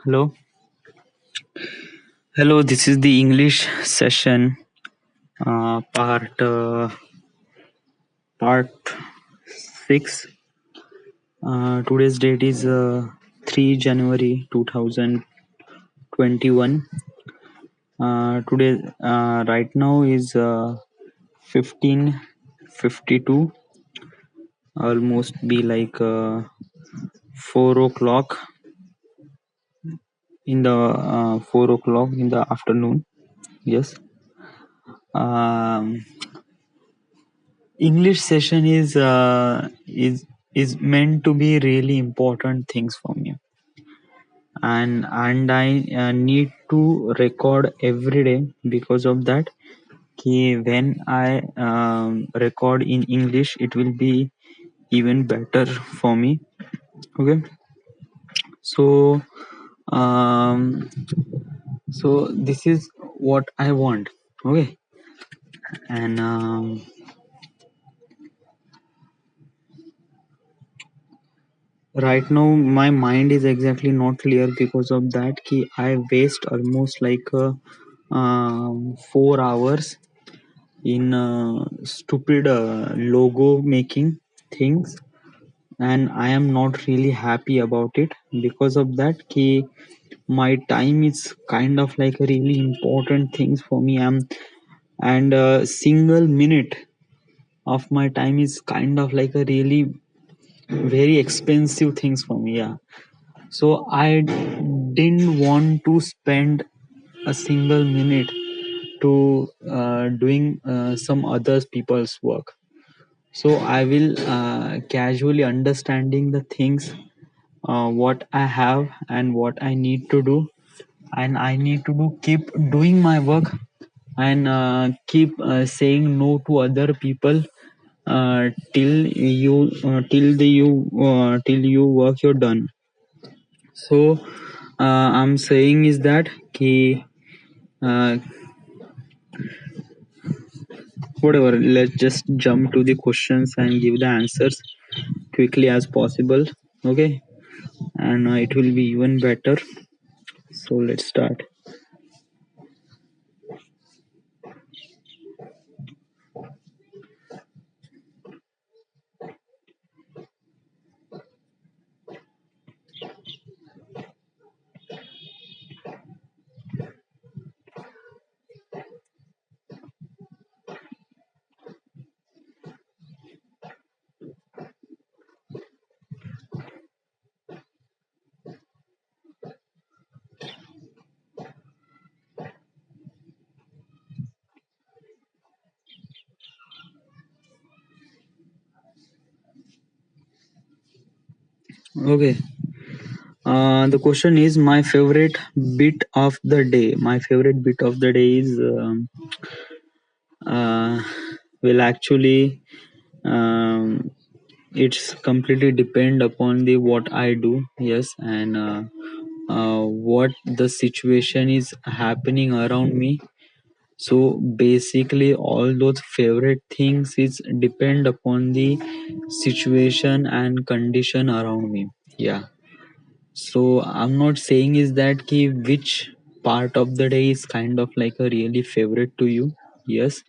Hello, hello. This is the English session, part 6. Today's date is 3 January 2021. Today, right now is 15:52. Almost be like 4 o'clock in the 4 o'clock in the afternoon. Yes. Um, English session is meant to be really important things for me, and I need to record every day because of that. When I record in English, it will be even better for me. Okay, so um, so this is what I want. Okay, and right now my mind is exactly not clear because of that. I waste almost like 4 hours in stupid logo making things, and I am not really happy about it. Because of that, my time is kind of like a really important things for me. And a single minute of my time is kind of like a really very expensive things for me. Yeah, so I didn't want to spend a single minute to doing some other people's work. So I will casually understanding the things, what I have and what I need to do, and I need to do keep doing my work, and keep saying no to other people till you work you're done. So I'm saying is that uh, whatever, let's just jump to the questions and give the answers quickly as possible. Okay, and it will be even better. So let's start. Okay, the question is my favorite bit of the day. My favorite bit of the day is uh, well, actually, um, it's completely depend upon the what I do. Yes, and what the situation is happening around me. So basically, all those favorite things is depend upon the situation and condition around me. Yeah. So I'm not saying is that which part of the day is kind of like a really favorite to you. Yes,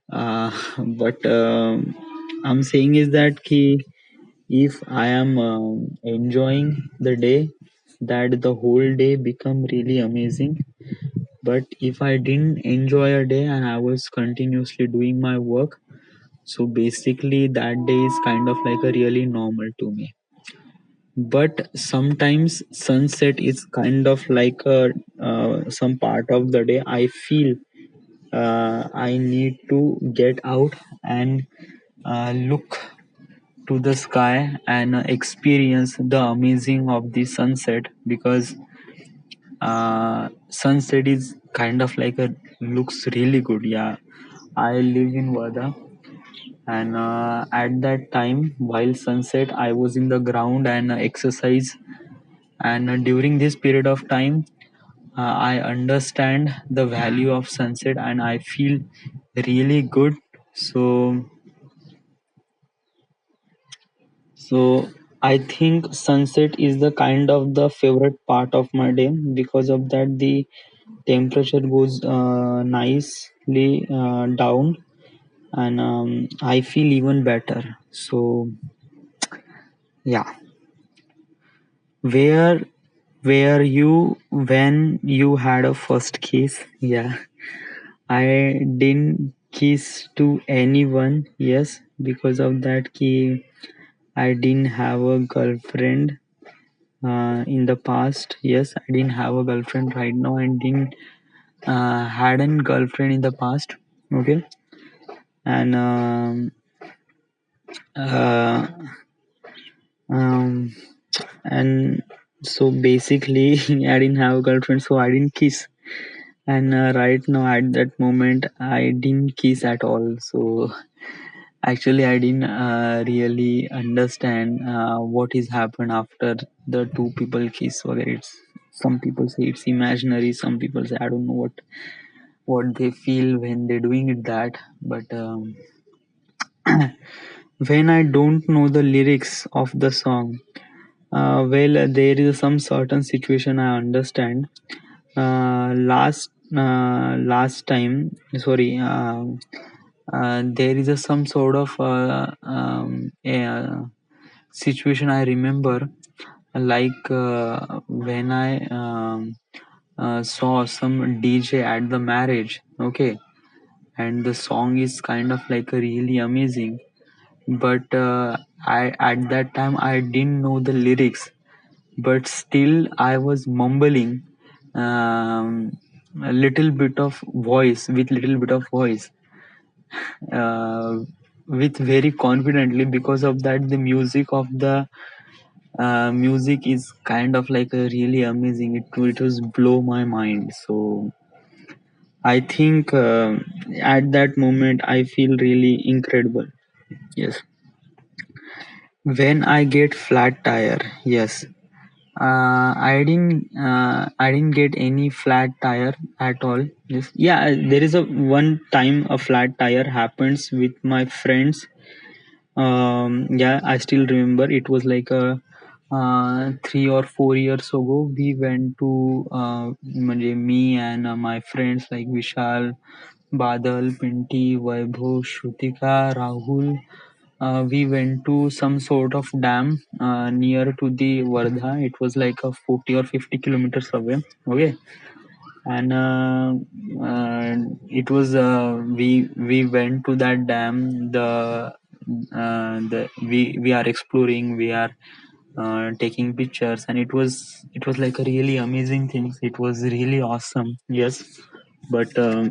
but I'm saying is that if I am enjoying the day, that the whole day become really amazing. But if I didn't enjoy a day and I was continuously doing my work, so basically that day is kind of like a really normal to me. But sometimes sunset is kind of like a some part of the day I feel I need to get out and look to the sky and experience the amazing of the sunset, because sunset is kind of like a looks really good. Yeah, I live in Wada, and at that time while sunset I was in the ground and exercise, and during this period of time I understand the value of sunset and I feel really good. So I think sunset is the kind of the favorite part of my day. Because of that, the temperature goes nicely down, and I feel even better. So yeah, where were you when you had a first kiss? Yeah, I didn't kiss to anyone. Yes, because of that, I didn't have a girlfriend in the past. Yes, I didn't have a girlfriend right now, and didn't had a girlfriend in the past. Okay, and uh, um, and so basically, I didn't have a girlfriend, so I didn't kiss. And right now, at that moment, I didn't kiss at all. So actually, I didn't really understand what is happened after the two people kiss. Whether it's some people say it's imaginary, some people say I don't know what they feel when they're doing it that. But when I don't know the lyrics of the song, well, there is some certain situation I understand. Last time, sorry, there is some sort of situation I remember, like when I saw some DJ at the marriage, okay, and the song is kind of like a really amazing, but I at that time I didn't know the lyrics, but still I was mumbling a little bit of voice with little bit of voice, uh, with very confidently. Because of that, the music of the music is kind of like a really amazing. It was blow my mind. So I think at that moment I feel really incredible. Yes. When I get flat tire, yes. I didn't get any flat tire at all. Yes. Yeah, there is a one time a flat tire happens with my friends. Yeah, I still remember. It was like a 3 or 4 years ago. We went to म्हणजे me and my friends like Vishal, Badal, Pinti, Vaibhav, Shrutika, Rahul. We went to some sort of dam near to the Wardha. It was like a 40 or 50 kilometers away. Okay, and it was we went to that dam. We are exploring. We are taking pictures, and it was like a really amazing thing. It was really awesome. Yes, but when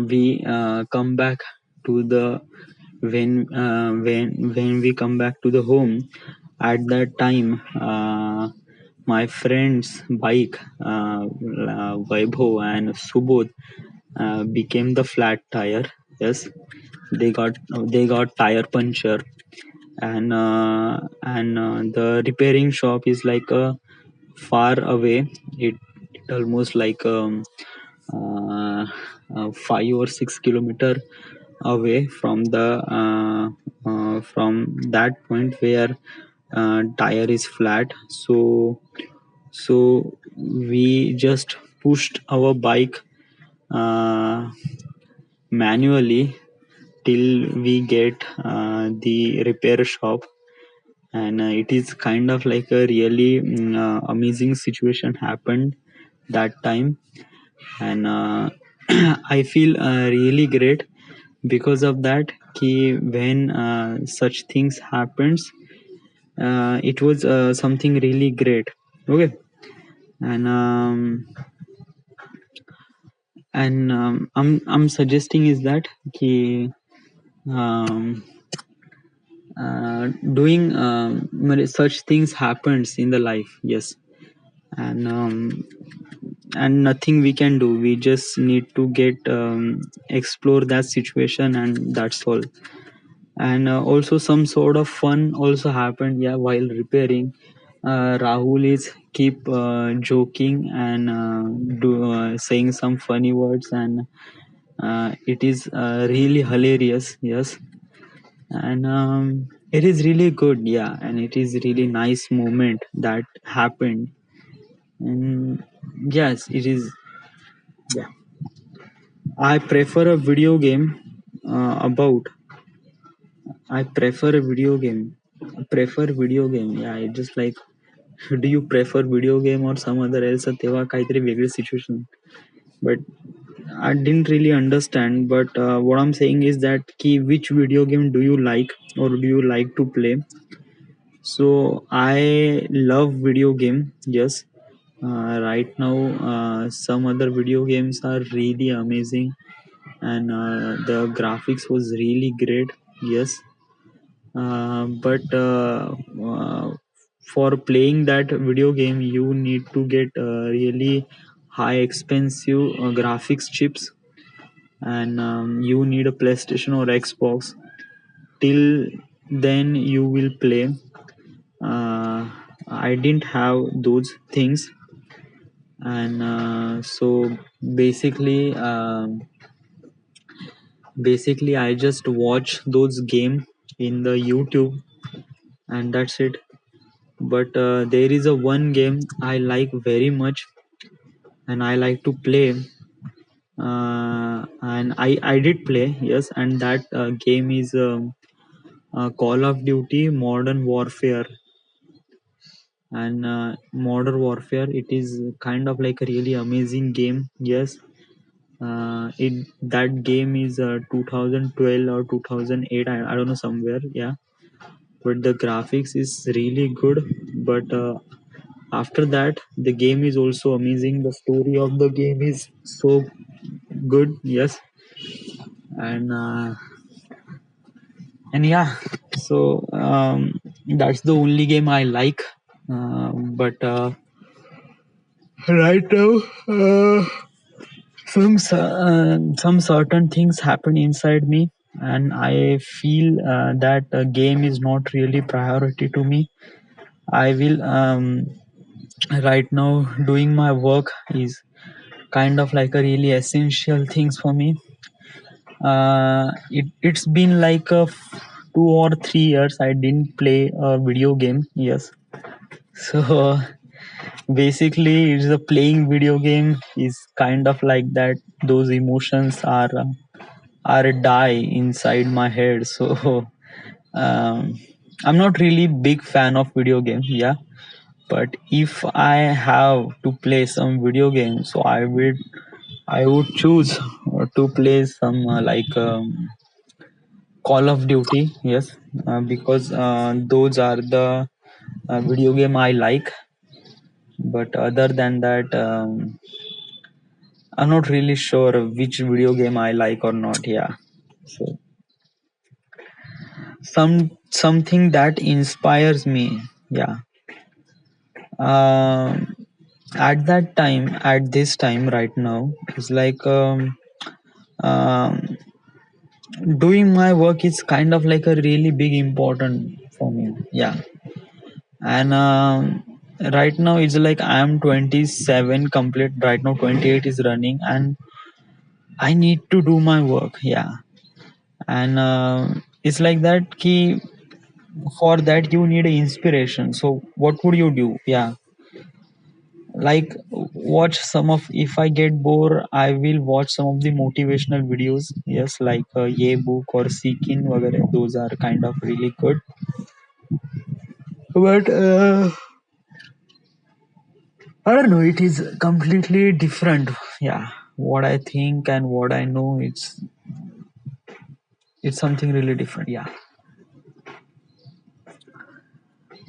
we come back to the when we come back to the home, at that time my friend's bike, Vaibhav and Subodh, became the flat tire. Yes, they got tire puncture, and the repairing shop is like a far away. It almost like 5 or 6 kilometer away from the from that point where tire is flat. So we just pushed our bike uh, manually till we get the repair shop, and it is kind of like a really amazing situation happened that time. And I feel really great because of that ki when such things happens, it was something really great. Okay, and I'm suggesting is that ki um, doing such things happens in the life. Yes, and nothing we can do. We just need to get explore that situation, and that's all. And also some sort of fun also happened, yeah, while repairing. Rahul is keep joking and saying some funny words, It is really hilarious, yes, and it is really good, yeah, and it is really nice moment that happened, and yes, it is. Yeah, I prefer a video game about. I prefer a video game. Prefer video game. Yeah, it just like do you prefer video game or some other else तेव्हा काहीतरी वेगळी situation. But I didn't really understand. But what I'm saying is that which video game do you like or do you like to play? So I love video game. Yes. Right now, some other video games are really amazing, and the graphics was really great. Yes, but for playing that video game you need to get really high expensive graphics chips, and you need a PlayStation or Xbox. Till then you will play. I didn't have those things, and so basically basically I just watch those game in the YouTube, and that's it. But there is a one game I like very much and I like to play, and I did play, yes, and that game is Call of Duty Modern Warfare. And Modern Warfare, it is kind of like a really amazing game, yes. It that game is 2012 or 2008, I don't know, somewhere, yeah. But the graphics is really good, but after that the game is also amazing, the story of the game is so good, yes. And yeah, so that's the only game I like, but right now some certain things happen inside me, and I feel that game is not really priority to me. I will right now doing my work is kind of like a really essential things for me. It's been like 2 or 3 years I didn't play a video game, yes. So basically it's a playing video game is kind of like that, those emotions are die inside my head. So um, I'm not really big fan of video games, yeah. But if I have to play some video games, so I would choose to play some Call of Duty, yes, because those are the video game I like. But other than that, I'm not really sure which video game I like or not. Yeah, so something that inspires me. Yeah, um, at that time, at this time, right now, it's like um, doing my work is kind of like a really big important for me. Yeah, and right now it's like I'm 27 complete, right now 28 is running, and I need to do my work, yeah. And it's like that key, for that you need inspiration. So what would you do? Yeah, like watch some of, if I get bored I will watch some of the motivational videos, yes, like ye book or seeking वगैरह, those are kind of really good. But I don't know, it is completely different. Yeah, what I think and what I know, it's something really different. Yeah,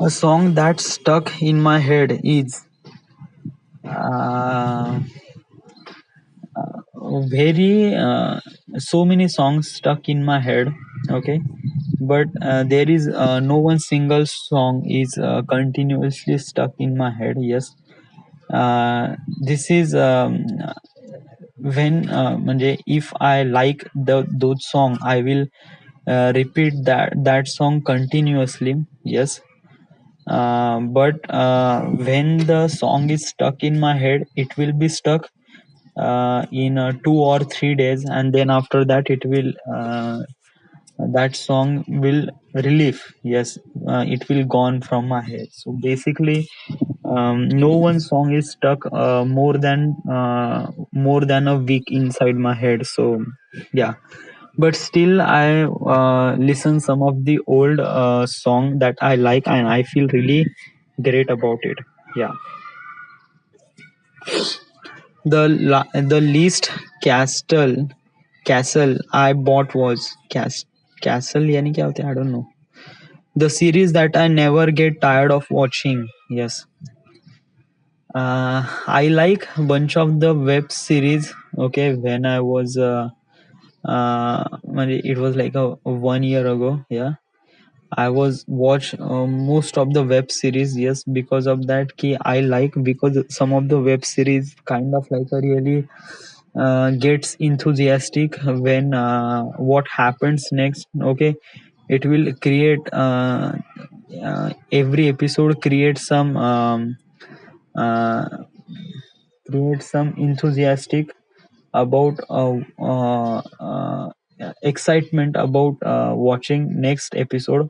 a song that stuck in my head is uh, very so many songs stuck in my head. Okay, but there is no one single song is continuously stuck in my head. Yes, this is when म्हणजे if I like those song I will repeat that song continuously, yes. But when the song is stuck in my head it will be stuck, in 2 or 3 days, and then after that it will that song will relief. Yes, it will gone from my head. So basically, no one song is stuck more than a week inside my head. So yeah, but still I listen some of the old song that I like, and I feel really great about it. Yeah, the least castle I bought was castle यानी क्या होता है? I don't know. The series that I never get tired of watching. Yes, I like a bunch of the web series. Okay, when I was it was like a 1 year ago. Yeah, I was watch most of the web series. Yes, because of that key I like, because some of the web series kind of like a really gets enthusiastic when what happens next. Okay, it will create every episode uh, create some enthusiastic about excitement about watching next episode.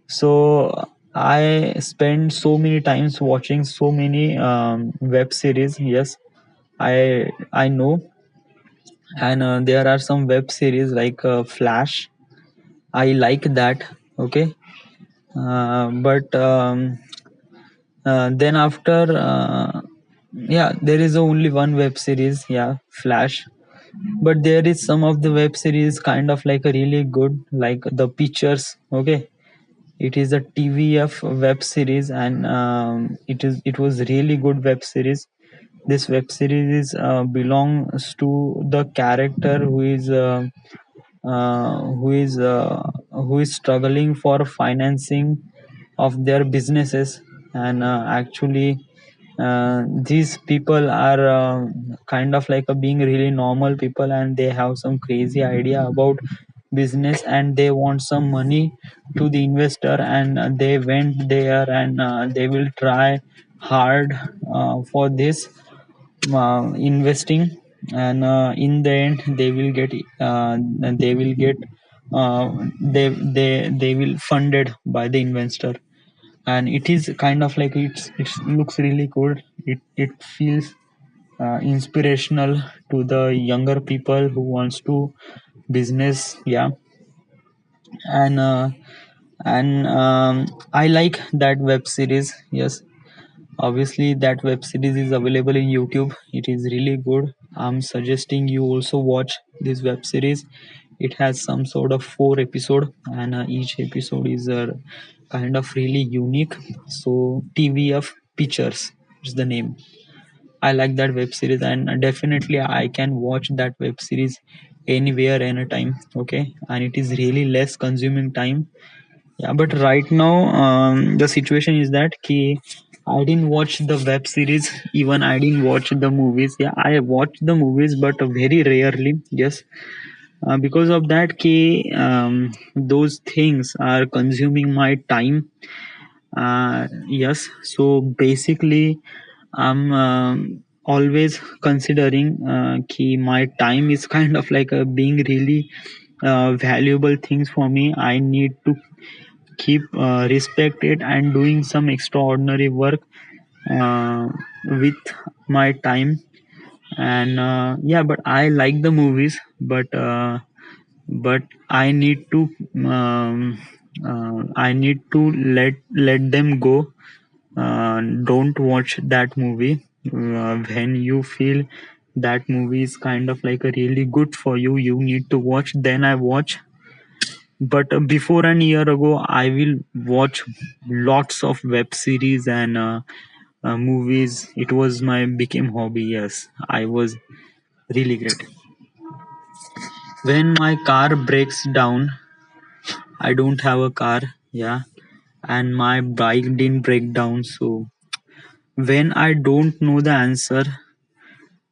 So I spend so many times watching so many web series. Yes, I know, and there are some web series like Flash. I like that. Okay, but then after yeah, there is only one web series. Yeah, Flash. But there is some of the web series kind of like a really good, like the Pictures. Okay, it is a TVF web series, and it was really good web series. This web series belongs to the character who is struggling for financing of their businesses, and actually these people are kind of like a being really normal people, and they have some crazy idea about business, and they want some money to the investor, and they went there, and they will try hard for this investing, and in the end they will get uh, they will funded by the investor. And it is kind of like it looks really good. It feels inspirational to the younger people who wants to business. Yeah, and I like that web series. Yes, obviously that web series is available in YouTube. It is really good. I'm suggesting you also watch this web series. It has some sort of 4 episode, and each episode is kind of really unique. So TVF Pictures is the name. I like that web series, and definitely I can watch that web series anywhere, anytime. Okay, and it is really less consuming time. Yeah, but right now the situation is that ki I didn't watch the web series, even I didn't watch the movies. Yeah, I watch the movies, but very rarely. Yes, because of that ki those things are consuming my time. Yes, so basically I'm always considering ki my time is kind of like being really valuable things for me. I need to keep respect it and doing some extraordinary work with my time. And yeah, but I like the movies, but um, I need to let them go. Don't watch that movie when you feel that movie is kind of like a really good for you. You need to watch, then I watch. But before an year ago, I will watch lots of web series and movies. It was my became hobby. Yes, I was really great. When my car breaks down, I don't have a car. Yeah, and my bike didn't break down. So when I don't know the answer,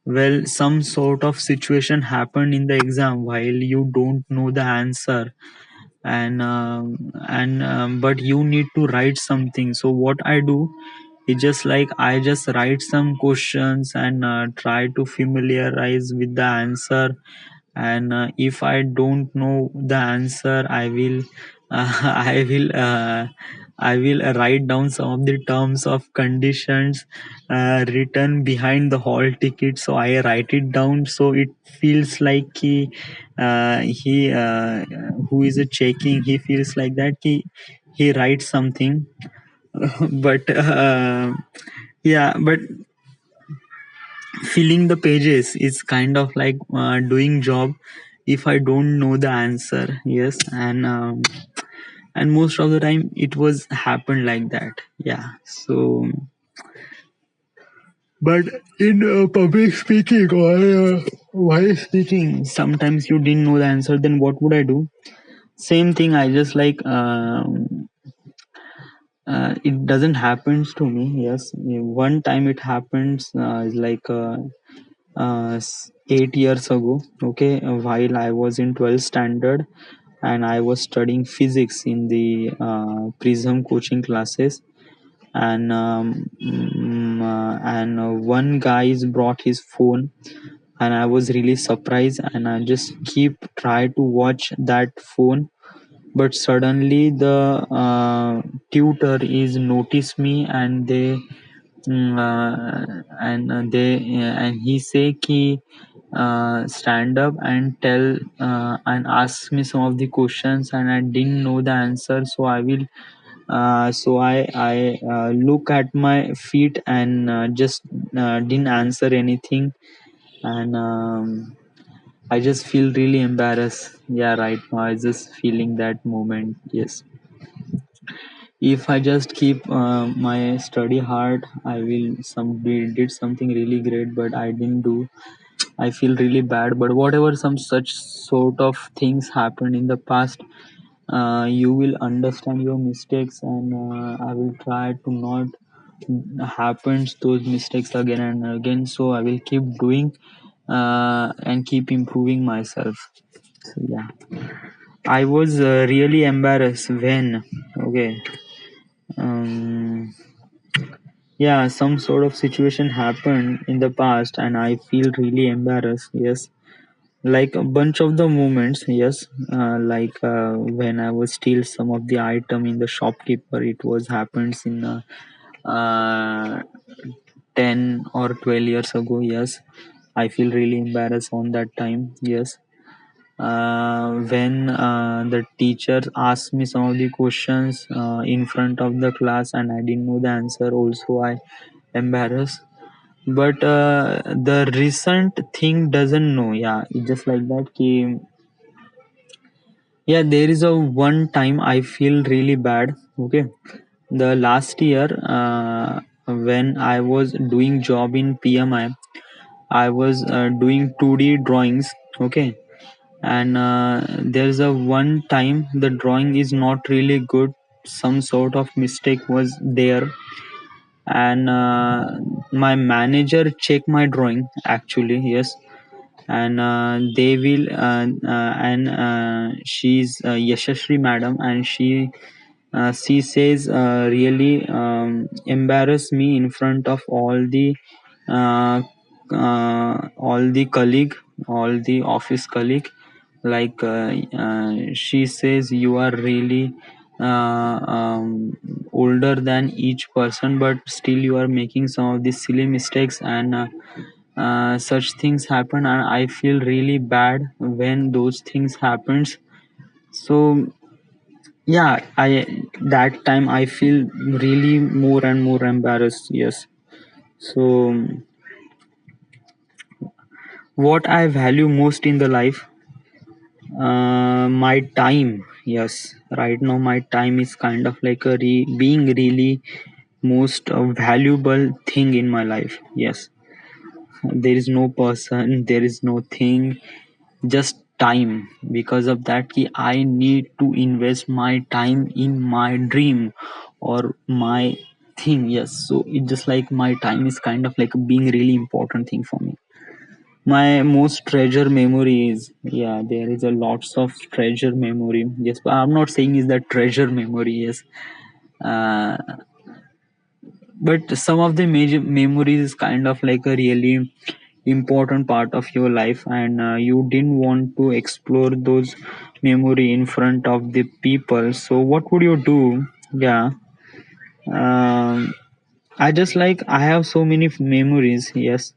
well, some sort of situation happened in the exam while you don't know the answer, and but you need to write something. So what I do, It's just like I just write some questions and try to familiarize with the answer, and if I don't know the answer, I will I will write down some of the terms of conditions written behind the hall ticket, so I write it down, so it feels like he who is checking, he feels like that he writes something. But yeah, but filling the pages is kind of like doing job if I don't know the answer. Yes, and most of the time it was happened like that. Yeah. So but in public speaking or while speaking, sometimes you didn't know the answer, then what would I do? Same thing, I just like it doesn't happens to me. Yes, one time it happens, like 8 years ago. Okay, while I was in 12th standard and I was studying physics in the Prism coaching classes, and one guy's brought his phone, and I was really surprised, and I just keep try to watch that phone, but suddenly the tutor is notice me, and he say ki stand up and tell and ask me some of the questions, and I didn't know the answer, so I look at my feet and just didn't answer anything, and I just feel really embarrassed. Yeah, right now I just feeling that moment. Yes, if I just keep my study hard, I will did something really great, but I didn't do. I feel really bad. But whatever some such sort of things happened in the past, you will understand your mistakes, and I will try to not happens those mistakes again and again. So I will keep doing and keep improving myself. So yeah, I was really embarrassed when okay. Um, yeah, some sort of situation happened in the past and I feel really embarrassed. Yes, like a bunch of the moments. Yes, like when I was steal some of the item in the shopkeeper, it was happens in uh, 10 or 12 years ago. Yes, I feel really embarrassed on that time. Yes, when the teacher asked me some of the questions in front of the class and I didn't know the answer, also I embarrassed. But the recent thing doesn't know. Yeah, it's just like that ki, yeah, there is a one time I feel really bad. Okay, the last year when I was doing job in PMI, I was doing 2D drawings. Okay, and there's a one time the drawing is not really good, some sort of mistake was there, and my manager check my drawing actually. Yes, and they will and she's Yashashri madam, and she says really embarrass me in front of uh, all the colleague, all the office colleague, like she says you are really older than each person, but still you are making some of these silly mistakes, and such things happen, and I feel really bad when those things happens. So yeah, I that time I feel really more and more embarrassed. Yes. So what I value most in the life, my time. Yes, right now my time is kind of like being really most valuable thing in my life. Yes, there is no person, there is no thing, just time. Because of that ki I need to invest my time in my dream or my thing. Yes, so it's just like my time is kind of like being really important thing for me. My most treasure memory is, yeah, there is a lots of treasure memory. Yes, but I'm not saying is that treasure memory. Yes, uh, but some of the major memories is kind of like a really important part of your life, and you didn't want to explore those memory in front of the people. So what would you do? Yeah. um, I just like I have so many memories. Yes.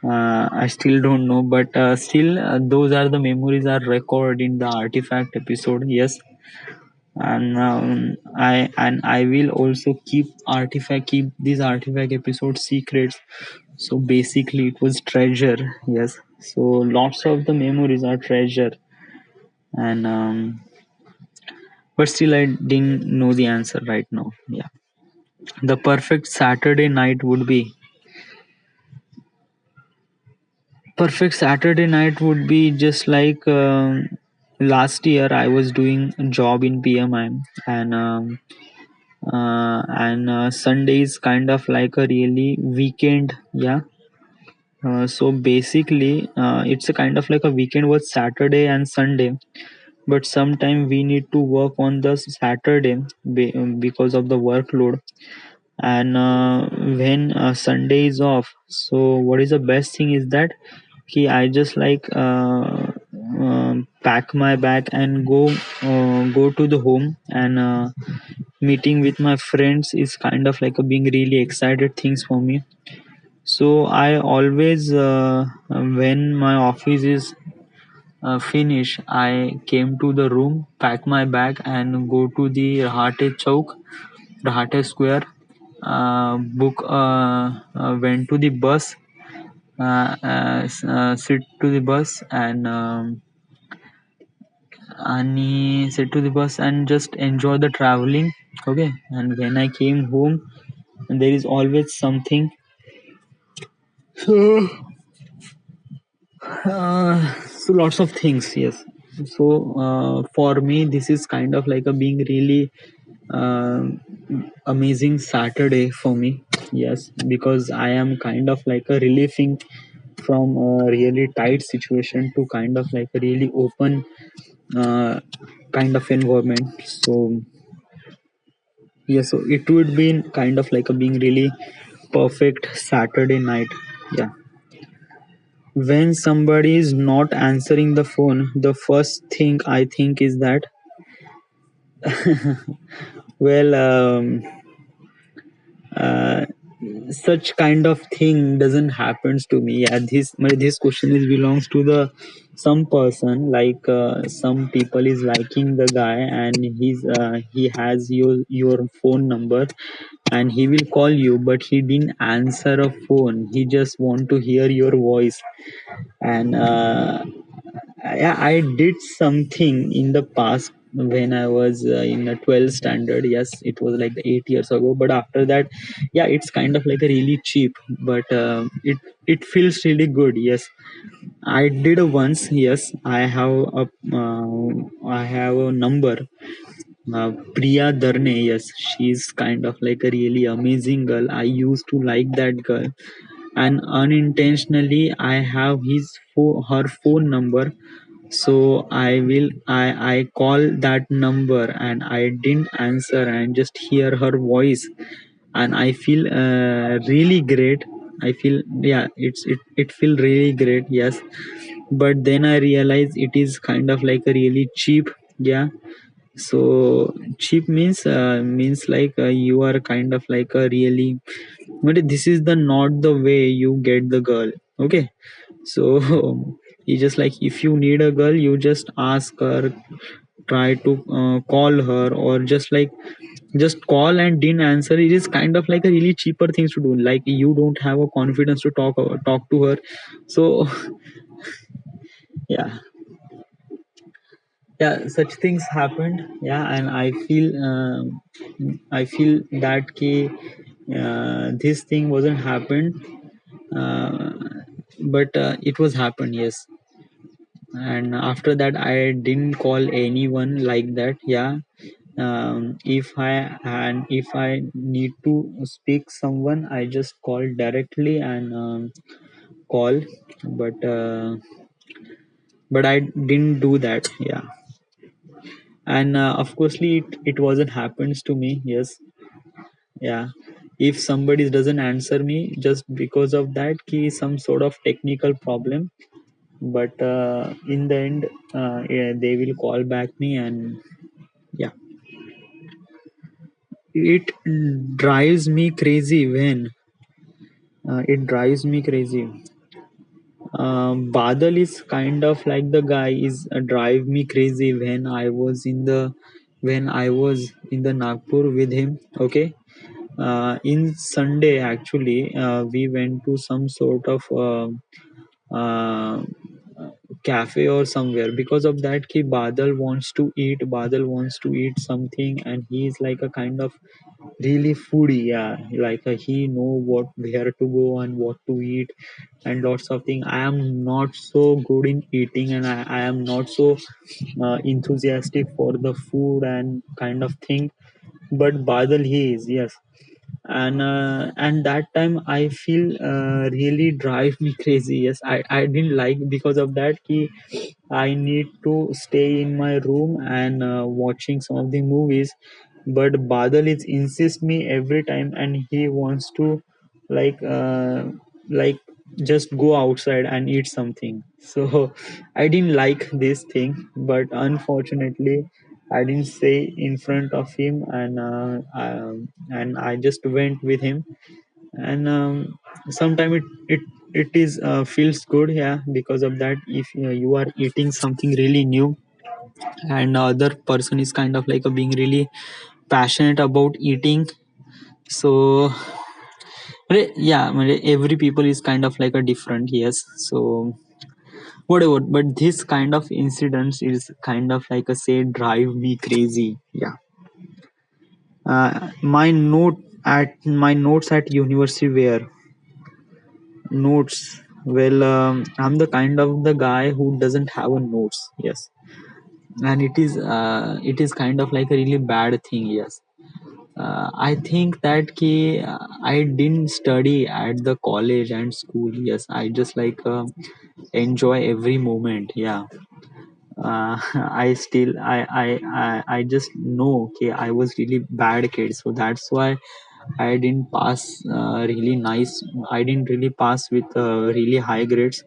I still don't know, but still, those are the memories are recorded in the artifact episode. Yes, and I will also keep these artifact episode secrets. So basically, it was treasure. Yes, so lots of the memories are treasure, and but still, I didn't know the answer right now. Yeah, the perfect Saturday night would be just like last year I was doing a job in PMI, and Sunday is kind of like a really weekend. Yeah. So basically, it's a kind of like a weekend was Saturday and Sunday, but sometime we need to work on the Saturday because of the workload, and when Sunday is off. So what is the best thing is that I just like pack my bag and go to the home, and meeting with my friends is kind of like a being really excited things for me. So I always when my office is finished, I came to the room, pack my bag, and go to the Rahate Chowk, Rahate Square. Book Went to the bus, sit to the bus, and sit to the bus and just enjoy the traveling. Okay, and when I came home, there is always something. So so lots of things. Yes. So for me, this is kind of like a being really uh, amazing Saturday for me. Yes, because I am kind of like a relieving from a really tight situation to kind of like a really open uh, kind of environment. So yeah, so it would be kind of like a being really perfect Saturday night. Yeah. When somebody is not answering the phone, the first thing I think is that, well, uh, such kind of thing doesn't happens to me. Yeah, this question is belongs to the some person, like some people is liking the guy, and he has your phone number, and he will call you, but he didn't answer a phone. He just want to hear your voice, and I did something in the past when I was in a 12th standard. Yes, it was like 8 years ago. But after that, yeah, it's kind of like a really cheap, but it feels really good. Yes, I did once. Yes, I have a number. Priya Darne. Yes, she's kind of like a really amazing girl. I used to like that girl, and unintentionally I have her phone number. So I call that number, and I didn't answer and just hear her voice, and I feel really great. I feel, yeah, it feel really great. Yes, but then I realize it is kind of like a really cheap. Yeah. So cheap means like you are kind of like a really, but this is the not the way you get the girl. Okay. So you just like, if you need a girl, you just ask her, try to call her, or just call and didn't answer. It is kind of like a really cheaper things to do. Like, you don't have a confidence to talk to her. So yeah, yeah, such things happened. Yeah, and I feel that this thing wasn't happened, uh, but it was happened. Yes, and after that I didn't call anyone like that. Yeah. If I need to speak someone, I just call directly, and call, but I didn't do that. Yeah. And of coursely it wasn't happens to me. Yes. Yeah. if somebody doesn't answer me just because of that key some sort of technical problem, but in the end yeah, they will call back me. And yeah, it drives me crazy when it drives me crazy. Badal is kind of like the guy is drive me crazy when I was in the Nagpur with him. Okay, in Sunday actually, we went to some sort of uh, cafe or somewhere. Because of that, ki Badal wants to eat something, and he is like a kind of really foodie. Yeah, like he know what where to go and what to eat and lots of things. I am not so good in eating, and I am not so enthusiastic for the food and kind of thing. But Badal he is, yes. And that time I feel really drive me crazy. Yes, I didn't like. Because of that ki I need to stay in my room and watching some of the movies. But Badal is insist me every time, and he wants to like like just go outside and eat something. So I didn't like this thing, but unfortunately I didn't say in front of him, and I just went with him. And sometimes it is feels good, yeah. Because of that, if you are eating something really new, and other person is kind of like being really passionate about eating. So yeah, every people is kind of like a different, yes. So whatever, but this kind of incidents is kind of like a say drive me crazy, yeah. My notes at university were notes. Well, I'm the kind of the guy who doesn't have a notes, yes. And it is kind of like a really bad thing, yes. I think that I didn't study at the college and school, yes. I just like enjoy every moment, yeah. I just know I was really bad kid, so that's why I didn't pass really nice. I didn't really pass with really high grades,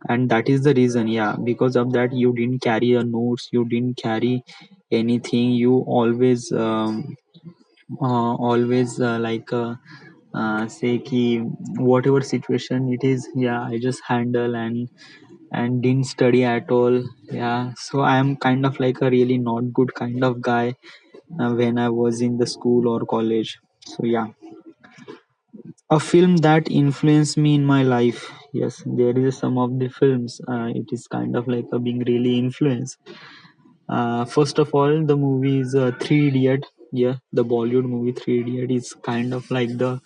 and that is the reason. Yeah, because of that, you didn't carry a notes. You didn't carry anything. You always say ki whatever situation it is. Yeah, I just handle and didn't study at all. Yeah, so I am kind of like a really not good kind of guy when I was in the school or college. So yeah, a film that influenced me in my life. Yes, there is some of the films. It is kind of like being really influenced. First of all, the movie is Three Idiot. Yeah, the Bollywood movie Three Idiot is kind of like the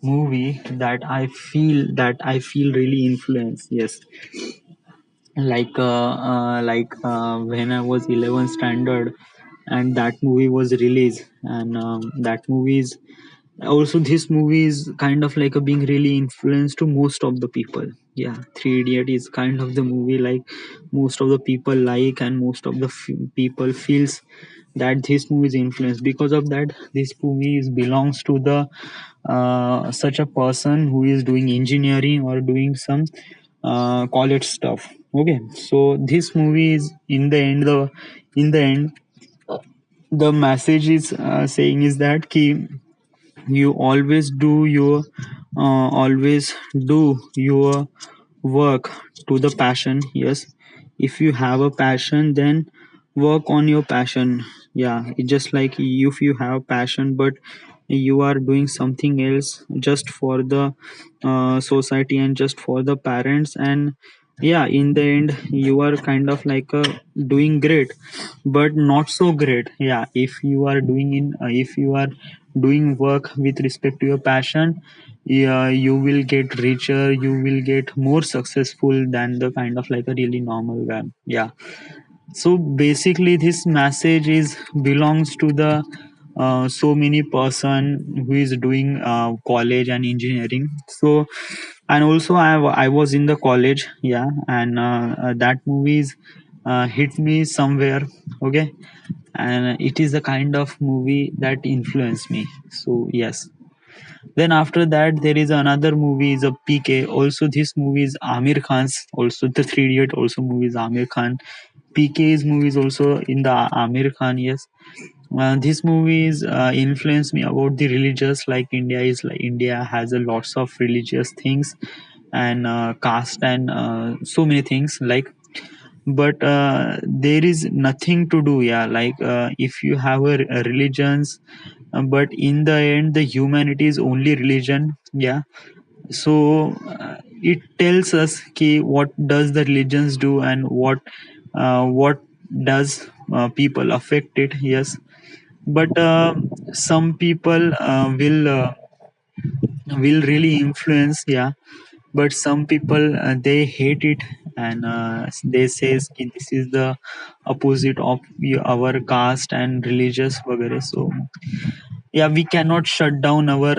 movie that I feel really influenced. Yes, when I was 11th standard, and that movie was released, and that movie is also this movie is kind of like a being really influenced to most of the people. Yeah, Three Idiot is kind of the movie like most of the people like, and most of the people feels that this movie is influenced. Because of that, this movie belongs to the such a person who is doing engineering or doing some college stuff. Okay, so this movie is in the end the message is saying is that key you always do your work to the passion, yes. If you have a passion, then work on your passion. Yeah, it's just like if you have passion but you are doing something else just for the society and just for the parents, and yeah, in the end you are kind of like doing great but not so great. Yeah, if you are doing work with respect to your passion, yeah, you will get richer, you will get more successful than the kind of like a really normal guy. Yeah, so basically this message is belongs to the so many person who is doing college and engineering. So and also I was in the college, yeah. And that movies hit me somewhere. Okay, and it is the kind of movie that influenced me. So yes, Then after that there is another movie is a PK. Also this movie is Amir Khan's. Also the Three Idiot also movie is Amir Khan. PK's movie is also in the Amir Khan. Yes, these movies influence me about the religious. Like India has a lots of religious things and caste and so many things like. But there is nothing to do. Yeah, like if you have a religions, but in the end the humanity is only religion. Yeah, so it tells us ki what does the religions do and what does people affect it. Yes, but some people will really influence. Yeah, but some people they hate it and they says ki this is the opposite of our caste and religious वगैरह. So yeah, we cannot shut down our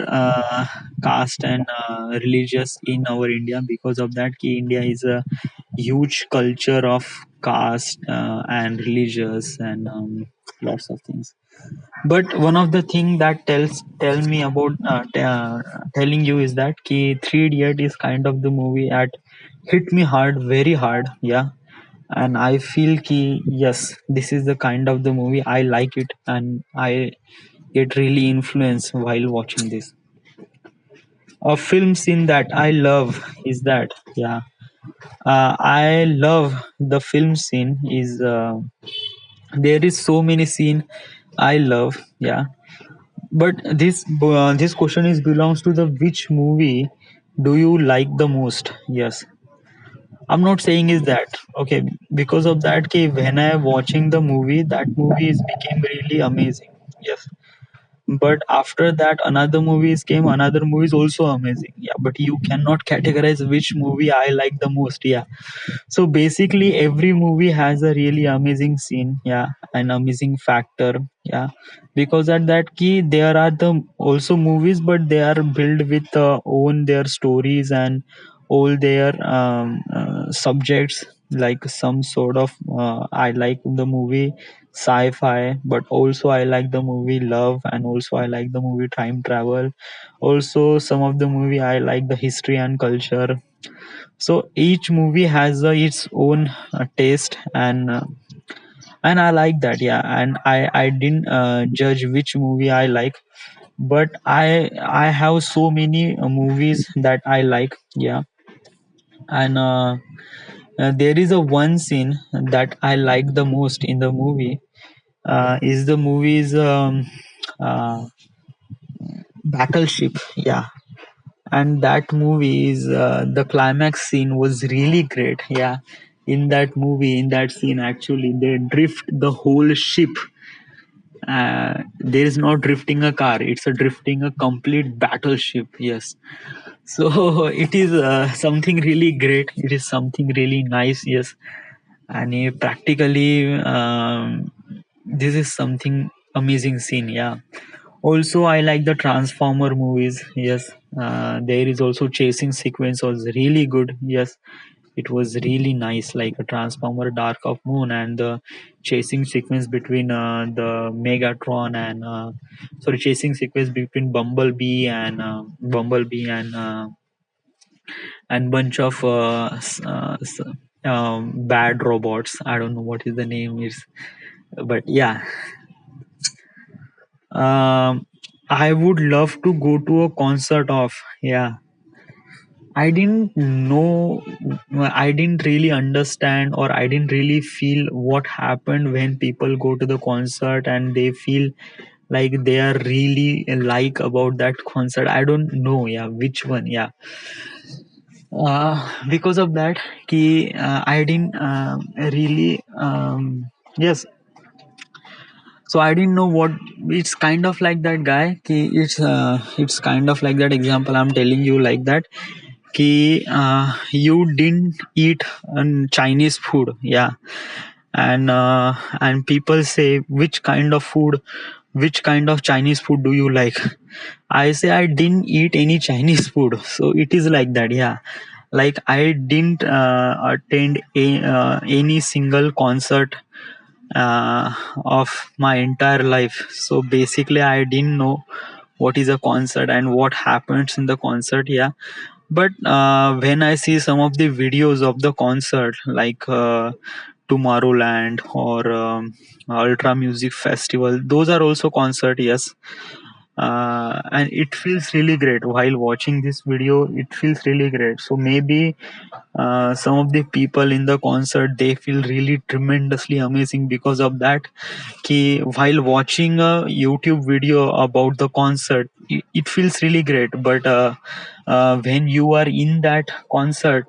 caste and religious in our India. Because of that ki India is a huge culture of caste and religious and lots of things. But one of the thing that tell me about telling you is that ki Three Idiot is kind of the movie that hit me hard, very hard. Yeah, and I feel ki yes, this is the kind of the movie I like it, and I get really influenced while watching this. A film scene that I love is that, yeah, I love the film scene is there is so many scene I love. Yeah, but this question is belongs to the which movie do you like the most? Yes, I'm not saying is that okay, because of that. Ki when I watching the movie, that movie is became really amazing. Yes, but after that another movies came, another movie is also amazing. Yeah, but you cannot categorize which movie I like the most. Yeah, so basically every movie has a really amazing scene. Yeah, an amazing factor. Yeah, because at that key there are the also movies, but they are built with own their stories and all their subjects. Like some sort of I like the movie sci-fi, but also I like the movie love, and also I like the movie time travel. Also some of the movie I like the history and culture. So each movie has its own taste, and I like that. Yeah, and I didn't judge which movie I like, but I have so many movies that I like. Yeah, and there is a one scene that I like the most in the movie. Is the movie's uh, Battleship. Yeah, and that movie is the climax scene was really great. Yeah, in that movie, in that scene, actually they drift the whole ship. There is not drifting a car, it's a drifting a complete battleship. Yes, so it is something really great, it is something really nice. Yes, and practically this is something amazing scene. Yeah, also I like the Transformer movies. Yes, there is also chasing sequence was really good. Yes, it was really nice, like a Transformer Dark of Moon, and the chasing sequence between the Megatron and sorry, chasing sequence between Bumblebee and bunch of bad robots. I don't know what is the name is, but yeah, um, I would love to go to a concert of. Yeah, I didn't know, I didn't really understand, or I didn't really feel what happened when people go to the concert and they feel like they are really like about that concert. I don't know, yeah, which one. Yeah, because of that, I didn't really, yes, so I didn't know what. It's kind of like that guy. It's kind of like that example I'm telling you, like that. You didn't eat Chinese food. Yeah, and people say which kind of food, which kind of Chinese food do you like? I say I didn't eat any Chinese food. So it is like that. Yeah, like I didn't attend any single concert of my entire life. So basically I didn't know what is a concert and what happens in the concert. Yeah, but when I see some of the videos of the concert, like Tomorrowland or Ultra Music Festival, those are also concert. Yes, and it feels really great while watching this video. It feels really great. So maybe some of the people in the concert, they feel really tremendously amazing because of that. Ki while watching a YouTube video about the concert, it feels really great. But when you are in that concert,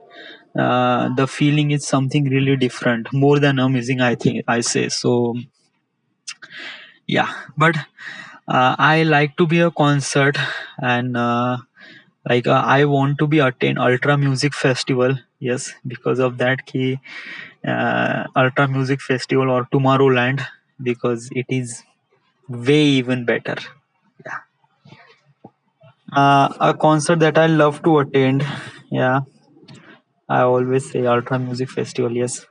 the feeling is something really different, more than amazing, I think I say. So yeah, but I like to be a concert, and I want to be attend Ultra Music Festival. Yes, because of that key Ultra Music Festival or Tomorrowland, because it is way even better. Yeah. A concert that I love to attend. Yeah, I always say Ultra Music Festival. Yes.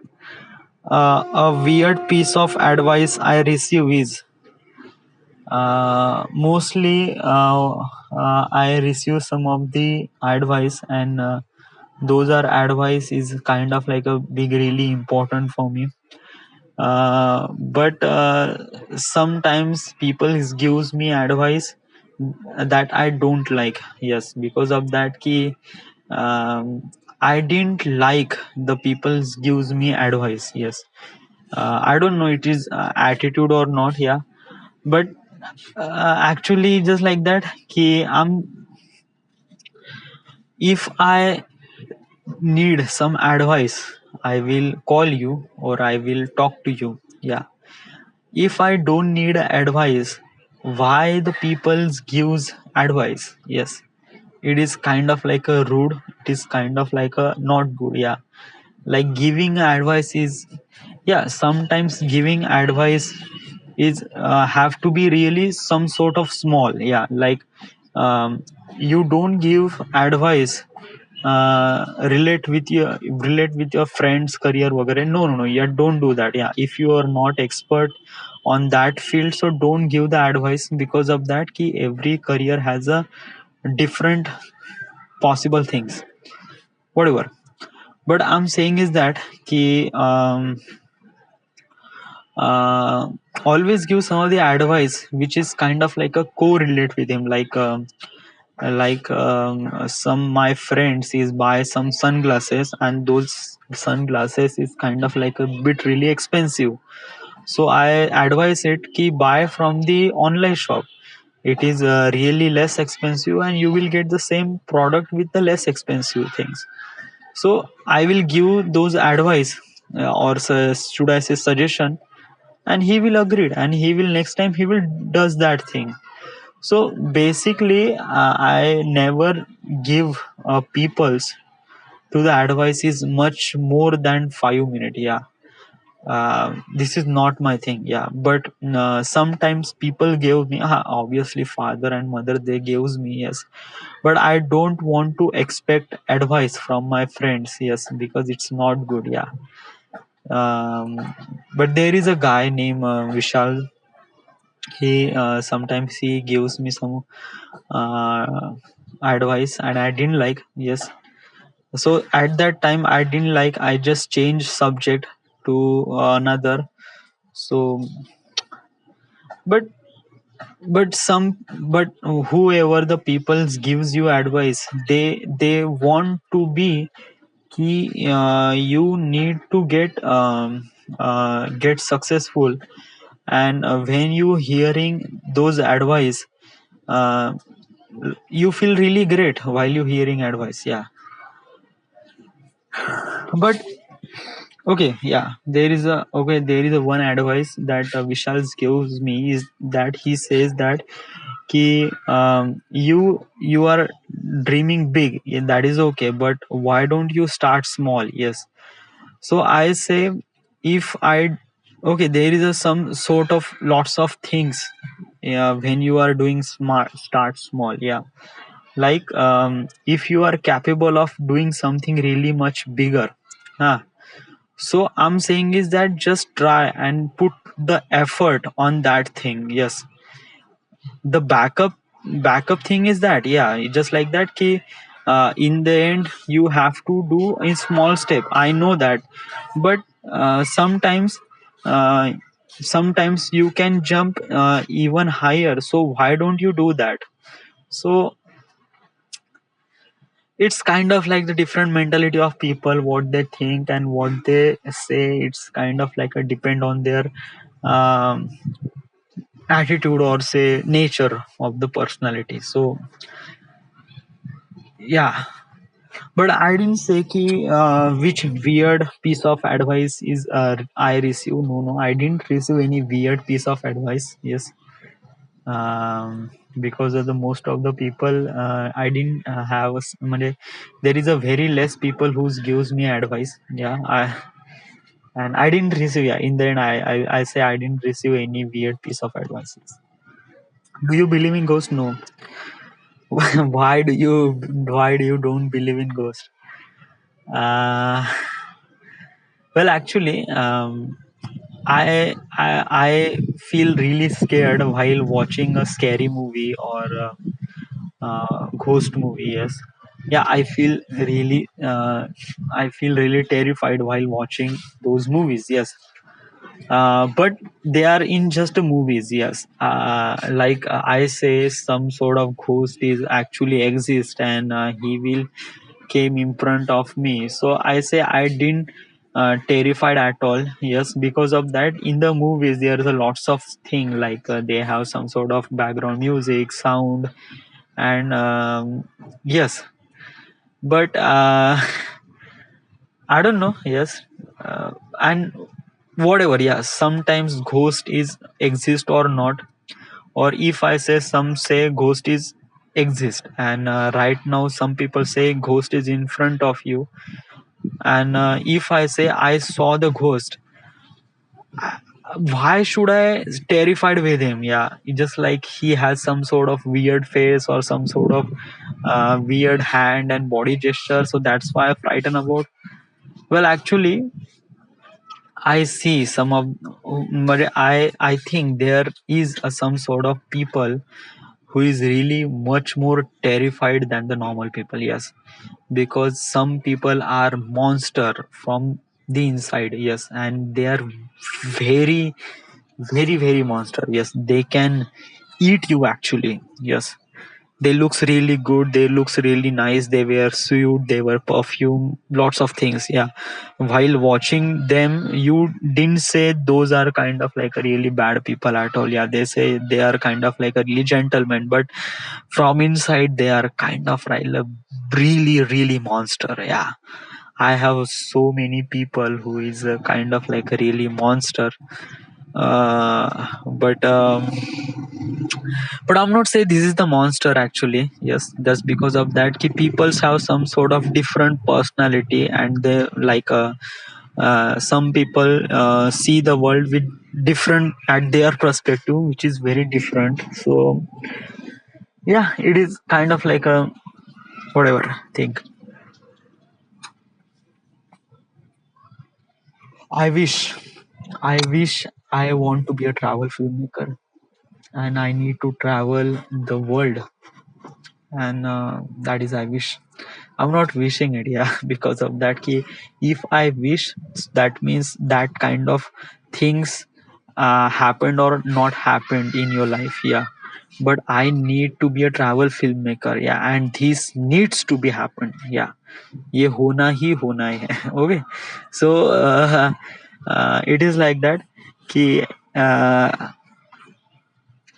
A weird piece of advice I receive is mostly I receive some of the advice, and those are advice is kind of like a big really important for me. But sometimes people gives me advice that I don't like. Yes, because of that key, I didn't like the people gives me advice. Yes, I don't know it is attitude or not. Yeah, but actually just like that. Ki if I need some advice, I will call you or I will talk to you. Yeah, if I don't need advice, why the people gives advice? Yes, it is kind of like a rude. It is kind of like a not good. Yeah, like giving advice is, yeah, sometimes giving advice is have to be really some sort of small. Yeah, like you don't give advice relate with your friends career वगैरह. No, yeah, don't do that. Yeah, if you are not expert on that field, so don't give the advice. Because of that ki every career has a different possible things, whatever. But I'm saying is that ki uh, always give some of the advice which is kind of like a correlate with him, some my friends is buy some sunglasses, and those sunglasses is kind of like a bit really expensive. So I advise it ki buy from the online shop. It is really less expensive, and you will get the same product with the less expensive things. So I will give those advice, should I say suggestion, and he will agree, and he will next time he will does that thing. So basically I never give peoples to the advice is much more than 5 minutes. Yeah, this is not my thing. Yeah, but sometimes people gave me, obviously father and mother they gives me. Yes, but I don't want to expect advice from my friends. Yes, because it's not good. Yeah. But there is a guy named Vishal. He sometimes he gives me some uh, advice, and I didn't like. Yes, so at that time I didn't like, I just changed subject to another. So but but whoever the people gives you advice, they want to be key, you need to get successful. And when you hearing those advice, uh, you feel really great while you hearing advice. Yeah, but okay, yeah, there is a one advice that Vishal gives me is that he says that ki you are dreaming big, yeah, that is okay, but why don't you start small? Yes. So I say, if I okay, there is a some sort of lots of things. Yeah, when you are doing smart, start small. Yeah, like if you are capable of doing something really much bigger, huh? So I'm saying is that just try and put the effort on that thing. Yes, the backup backup thing is that, yeah, just like that ki, in the end you have to do a small step, I know that. But sometimes uh, sometimes you can jump even higher, so why don't you do that? So it's kind of like the different mentality of people, what they think and what they say. It's kind of like a depend on their um, attitude, or say nature of the personality. So yeah, but I didn't say ki which weird piece of advice is I receive. No, no, I didn't receive any weird piece of advice. Yes, because of the most of the people, I didn't have there is a very less people who gives me advice. Yeah, and I didn't receive. Yeah, in the end, I say I didn't receive any weird piece of advices. Do you believe in ghosts? No. Why do you don't believe in ghosts? Uh, well, actually, I feel really scared while watching a scary movie or ghost movie. Yes, yeah, I feel really terrified while watching those movies. Yes, but they are in just movies. Yes, like I say, some sort of ghost is actually exist, and he will came in front of me. So I say I didn't terrified at all. Yes, because of that, in the movies there is a lots of thing like they have some sort of background music, sound, and yes, but I don't know. Yes, and whatever. Yeah, sometimes ghost is exist or not, or if I say, some say ghost is exist, and right now some people say ghost is in front of you, and if I say I saw the ghost, why should I terrified with him? Yeah, it's just like he has some sort of weird face or some sort of weird hand and body gesture, so that's why I frightened about. Well, actually, I see some of, but I think there is some sort of people who is really much more terrified than the normal people. Yes, because some people are monster from the inside. Yes, and they are very, very, very monster. Yes, they can eat you actually. Yes, they looks really good, they looks really nice, they wear suit, they wear perfume, lots of things. Yeah, while watching them you didn't say those are kind of like a really bad people at all. Yeah, they say they are kind of like a really gentleman, but from inside they are kind of really, really monster. Yeah, I have so many people who is kind of like a really monster. But I'm not say this is the monster actually. Yes, just because of that ki peoples have some sort of different personality, and they like some people see the world with different at their perspective, which is very different. So yeah, it is kind of like a whatever thing. I wish i wish I want to be a travel filmmaker, and I need to travel the world, and that is I wish. I'm not wishing it, yeah, because of that key. If I wish, that means that kind of things happened or not happened in your life, yeah. But I need to be a travel filmmaker, yeah, and this needs to be happen, yeah. ये होना ही होना है. Okay, so it is like that कि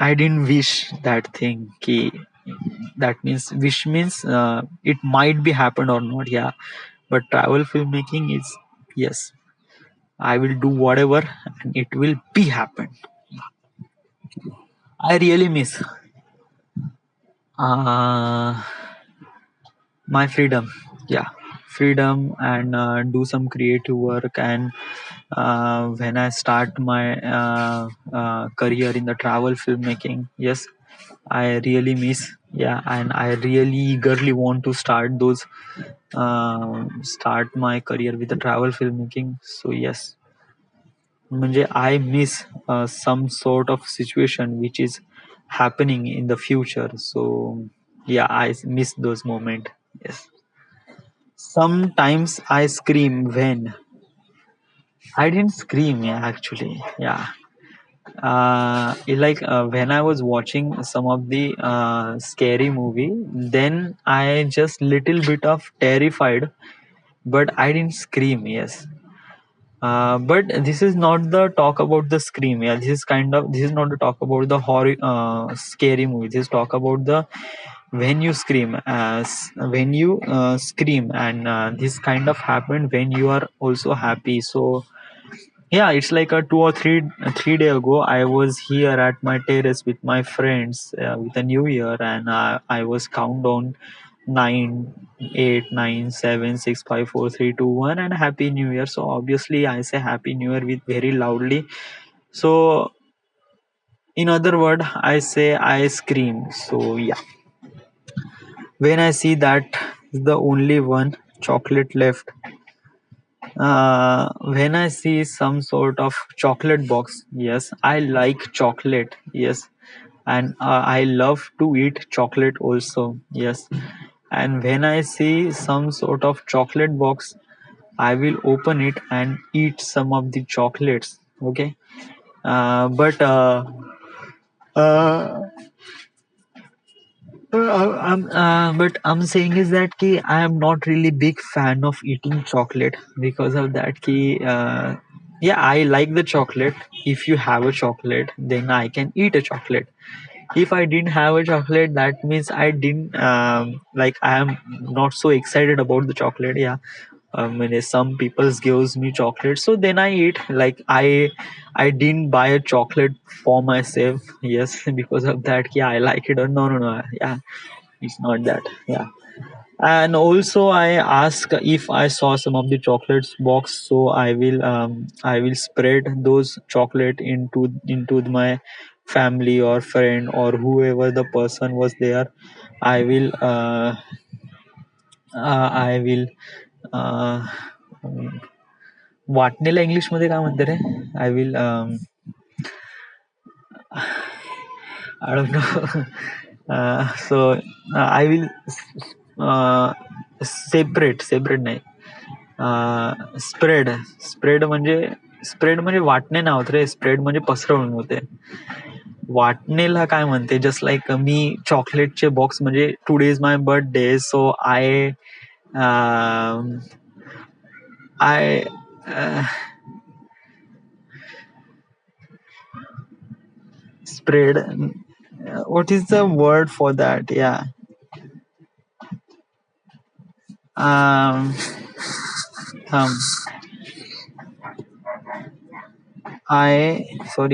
I didn't wish that thing. Ki, that means wish means it might be happened or not. Yeah, but travel filmmaking is yes. I will do whatever and it will be happen. I really miss uh, my freedom. Yeah, freedom, and do some creative work. And when I start my career in the travel filmmaking, yes, I really miss. Yeah, and I really eagerly want to start my career with the travel filmmaking. So yes, म्हणजे I miss some sort of situation which is happening in the future. So yeah, I miss those moments. Yes. Sometimes I scream when I didn't scream, yeah, actually. Yeah. Like when I was watching some of the scary movie, then I just little bit of terrified, but I didn't scream. Yes. But this is not the talk about the scream. Yeah, this is not the talk about the horror scary movie. This is talk about the when you scream, when you scream, and this kind of happened when you are also happy. So yeah, it's like a 2 or 3 day ago. I was here at my terrace with my friends with a new year, and I was countdown 9, 8, 9, 7, 6, 5, 4, 3, 2, 1, and Happy New Year. So obviously, I say Happy New Year with very loudly. So in other word, I say I scream. So yeah, when I see that the only one chocolate left, when I see some sort of chocolate box, yes, I like chocolate, yes, and I love to eat chocolate also, yes. And when I see some sort of chocolate box, I will open it and eat some of the chocolates, okay. But uh, but I'm saying is that ki I am not really big fan of eating chocolate because of that ki yeah, I like the chocolate. If you have a chocolate, then I can eat a chocolate. If I didn't have a chocolate, that means I didn't like I am not so excited about the chocolate. Yeah, when some people gives me chocolate, so then I eat. Like I didn't buy a chocolate for myself. Yes, because of that. Yeah, I like it or no, no, no. Yeah, it's not that. Yeah. And also I ask if I saw some of the chocolates box, so I will spread those chocolate into my family or friend or whoever the person was there. I will I will वाटणीला English मध्ये काय म्हणते रे I will I don't know. So I will uh, separate नाही spread म्हणजे वाटणे नाव रे spread म्हणजे पसरवून होते वाटणेला काय म्हणते जस्ट लाईक मी चॉकलेटचे बॉक्स म्हणजे today is my birthday so I spread what is the word for that yeah um um I spread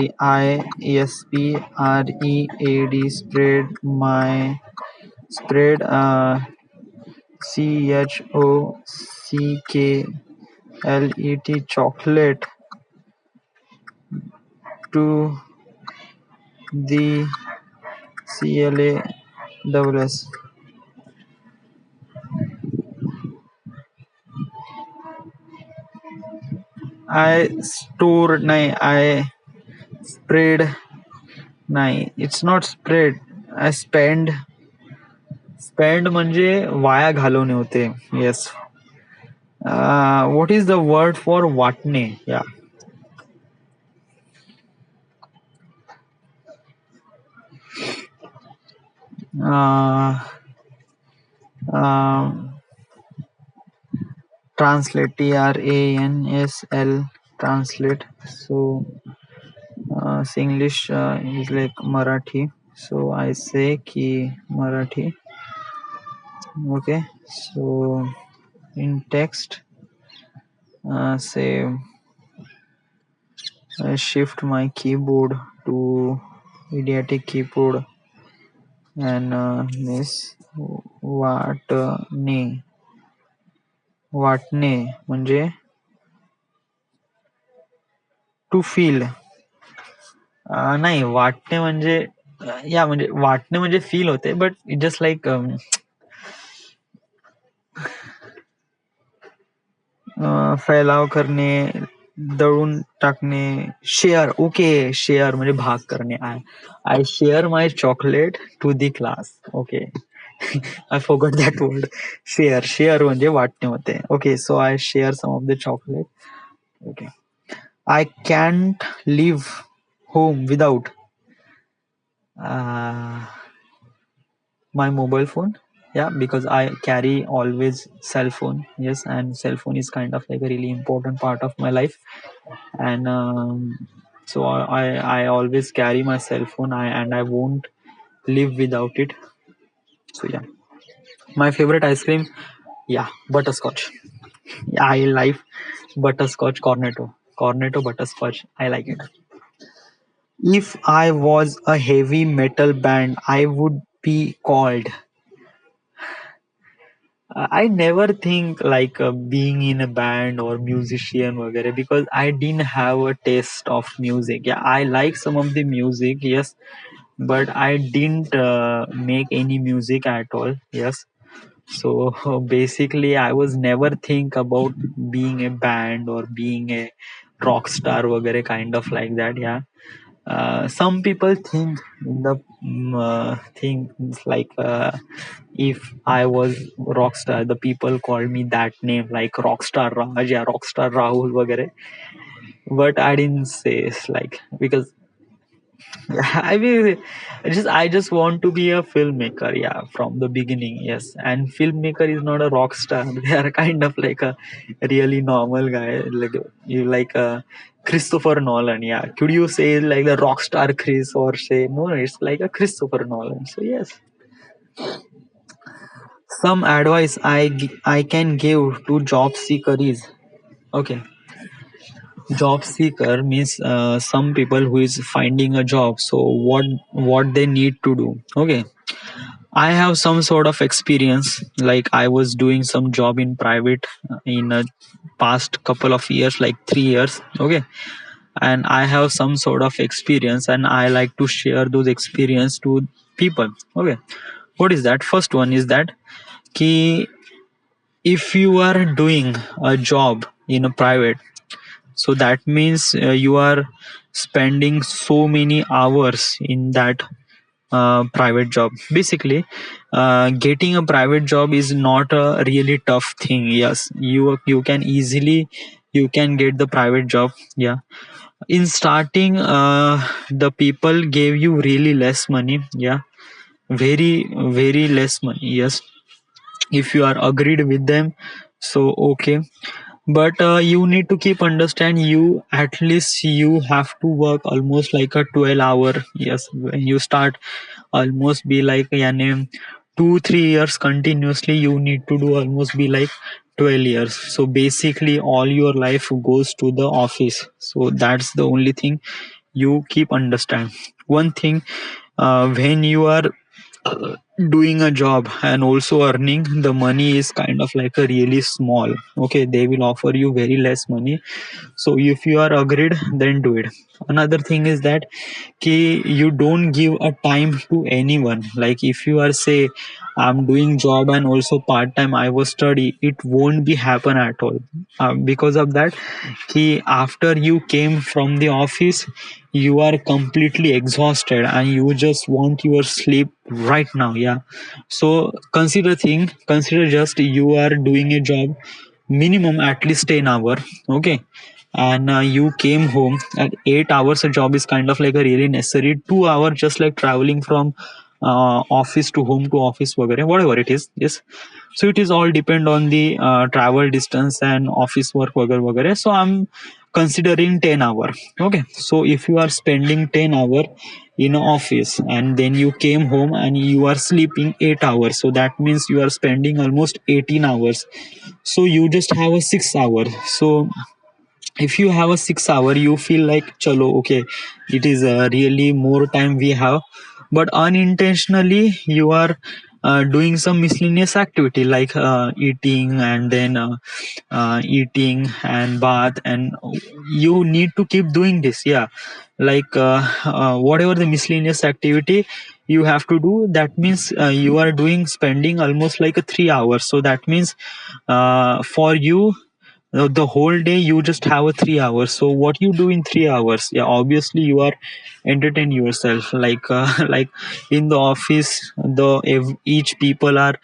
chocklet chocolate to the CLASS. I stored nahi I spread nahi it's not spread I spend म्हणजे via घालवणे होते yes what is the word for वाटणे yeah uh, um, translate TRANSL translate so English is like Marathi so I say ki Marathi okay so in text say I shift my keyboard to idiotic keyboard and this वाटणे वाटणे म्हणजे to feel नाही वाटणे म्हणजे या म्हणजे वाटणे म्हणजे फील होते बट इट जस्ट लाईक फैलाव करणे दळून टाकणे, शेअर. ओके, शेअर म्हणजे भाग करणे. I share my chocolate to the class. Okay. I forgot that word. Share म्हणजे वाटणे होते. Okay, so I share some of the chocolate. Okay. I can't leave home without my mobile phone. Yeah, because I carry always cell phone. Yes, and cell phone is kind of like a really important part of my life. And so I always carry my cell phone. I won't live without it. So yeah, my favorite ice cream, yeah, butterscotch. Yeah, I like butterscotch cornetto butterscotch. I like it. If I was a heavy metal band, I would be called. I never think like being in a band or musician वगैरह, because I didn't have a taste of music. Yeah, I like some of the music, yes, but I didn't make any music at all. Yes, so basically I was never think about being a band or being a rock star वगैरह, kind of like that. Yeah, some people think in the things like if I was rockstar, the people called me that name like rockstar Raj, yeah, rockstar Rahul vagare. But I didn't say it's like, because I mean, I just want to be a filmmaker, yeah, from the beginning, yes. And filmmaker is not a rock star. They are kind of like a really normal guy, like you like Christopher Nolan, yeah. Could you say like the rock star Chris, or say no? It's like a Christopher Nolan. So yes, some advice I can give to job seeker is, okay. Job seeker means some people who is finding a job. So what they need to do, okay. I have some sort of experience. Like I was doing some job in private in a past couple of years, like 3 years. Okay. And I have some sort of experience and I like to share those experience to people. Okay. What is that? First one is that ki if you are doing a job in a private, so that means you are spending so many hours in that private job. Basically, getting a private job is not a really tough thing. Yes, you can easily, you can get the private job. Yeah, in starting, the people gave you really less money. Yeah, very less money. Yes, if you are agreed with them, so okay. But you need to keep understand, you at least you have to work almost like a 12 hour. Yes, when you start, almost be like यानी 2-3 years continuously, you need to do almost be like 12 years. So basically all your life goes to the office. So that's the only thing you keep understand. One thing, when you are doing a job and also earning, the money is kind of like a really small. Okay, they will offer you very less money. So if you are agreed, then do it. Another thing is that you don't give a time to anyone. Like if you are say I'm doing job and also part time I was study, it won't be happen at all. Because of that, after you came from the office, you are completely exhausted and you just want your sleep right now. Yeah, so consider just you are doing a job minimum at least 10 hour. Okay, and you came home at 8 hours. A job is kind of like a really necessary. 2 hour just like traveling from office to home to office whatever it is. Yes, so it is all depend on the travel distance and office work वगैरह. So I'm considering 10 hour. Okay, so if you are spending 10 hour in office and then you came home and you are sleeping 8 hours, so that means you are spending almost 18 hours. So you just have a 6 hour. So if you have a 6 hour, you feel like chalo, okay, it is really more time we have. But unintentionally you are doing some miscellaneous activity like eating and then eating and bath, and you need to keep doing this. Yeah, like whatever the miscellaneous activity you have to do, that means you are doing spending almost like a 3 hours. So that means for you, The whole day you just have a 3 hours. So what you do in 3 hours? Yeah, obviously you are entertain yourself. Like like in the office, each people are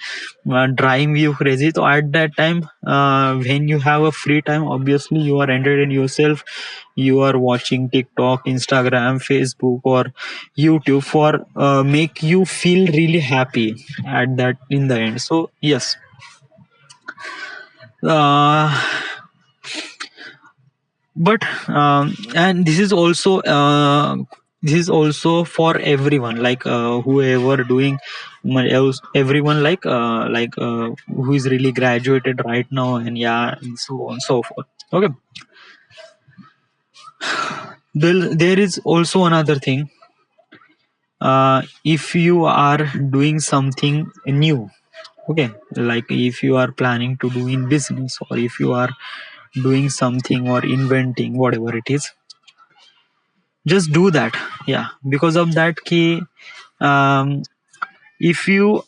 driving you crazy. So at that time, when you have a free time, obviously you are entertain yourself. You are watching TikTok, Instagram, Facebook, or YouTube for make you feel really happy at that in the end. So yes. Uh, but and this is also for everyone, like whoever doing everyone, who is really graduated right now, and yeah, and so on and so forth. Okay. There is also another thing. If you are doing something new, okay, like if you are planning to do in business, or if you are doing something or inventing whatever it is, just do that. Yeah, because of that key. um, if you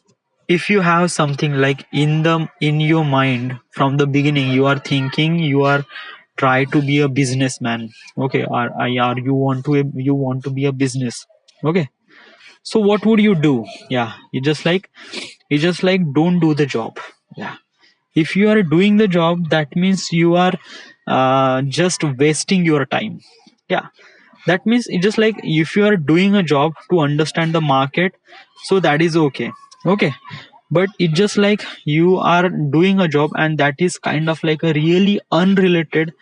if you have something like in your mind from the beginning, you are thinking you are try to be a businessman, okay, or you want to be a business, okay. So what would you do? Yeah, you just like don't do the job. Yeah, if you are doing the job, that means you are just wasting your time. Yeah, that means it's just like if you are doing a job to understand the market, so that is okay. Okay, but it's just like you are doing a job and that is kind of like a really unrelated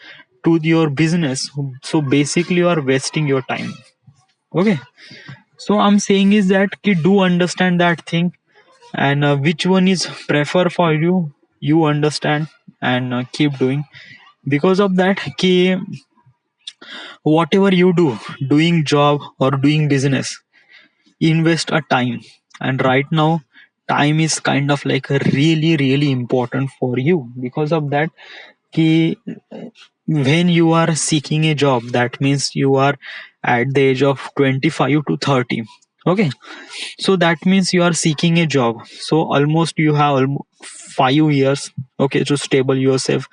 to your business, so basically you are wasting your time. Okay, so I'm saying is that do understand that thing, and which one is prefer for you, you understand, and keep doing. Because of that ki, whatever you do, doing job or doing business, invest a time. And right now time is kind of like a really important for you. Because of that ki, when you are seeking a job, that means you are at the age of 25 to 30. Okay, so that means you are seeking a job, so almost you have 5 years, okay, to stable yourself.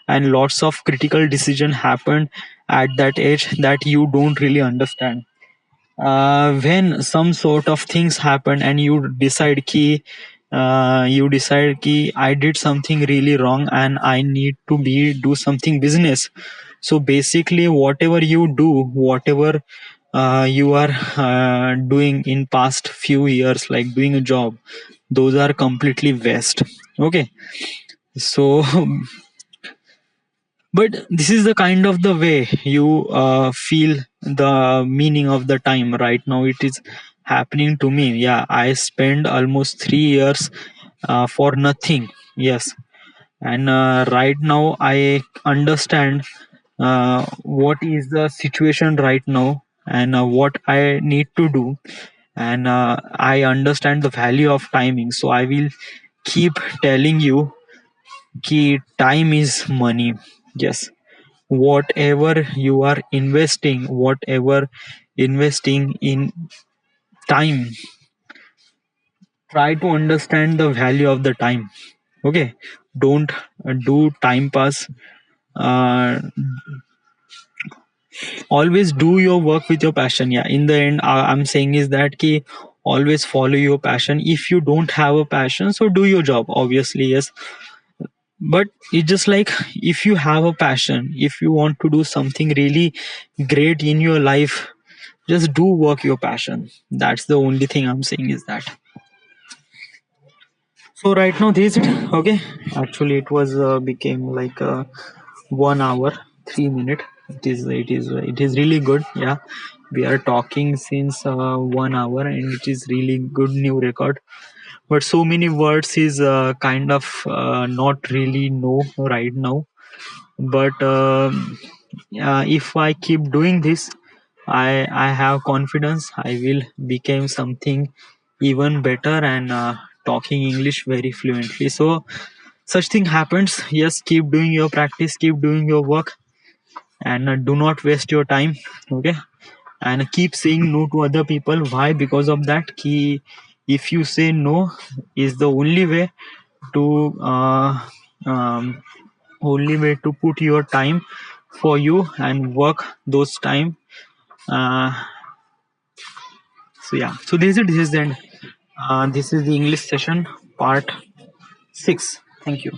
And lots of critical decision happened at that age that you don't really understand. When some sort of things happen and you decide ki I did something really wrong and I need to be do something business. So basically whatever you do, whatever you are doing in past few years, like doing a job, those are completely waste. Okay, so but this is the kind of the way you feel the meaning of the time. Right now it is happening to me. Yeah, I spent almost 3 years for nothing. Yes, and right now I understand what is the situation right now, and what I need to do. And I understand the value of timing, so I will keep telling you key time is money. Yes, whatever you are investing, whatever investing in time, try to understand the value of the time. Okay, don't do time pass. uh, Always do your work with your passion. Yeah, in the end I'm saying is that ki always follow your passion. If you don't have a passion, so do your job, obviously, yes. But it's just like if you have a passion, if you want to do something really great in your life, just do work your passion. That's the only thing I'm saying is that. So right now this is it. Okay, actually it was became like 1 hour 3 minute. It is really good. Yeah, we are talking since 1 hour and it is really good new record. But so many words is kind of not really know right now. But if I keep doing this, I have confidence I will become something even better, and talking English very fluently. So such thing happens. Yes, keep doing your practice, keep doing your work, and do not waste your time. Okay, and keep saying no to other people. Why? Because of that key, if you say no is the only way to only way to put your time for you and work those time. uh, so yeah, so this is the end. This is the English session part 6. Thank you.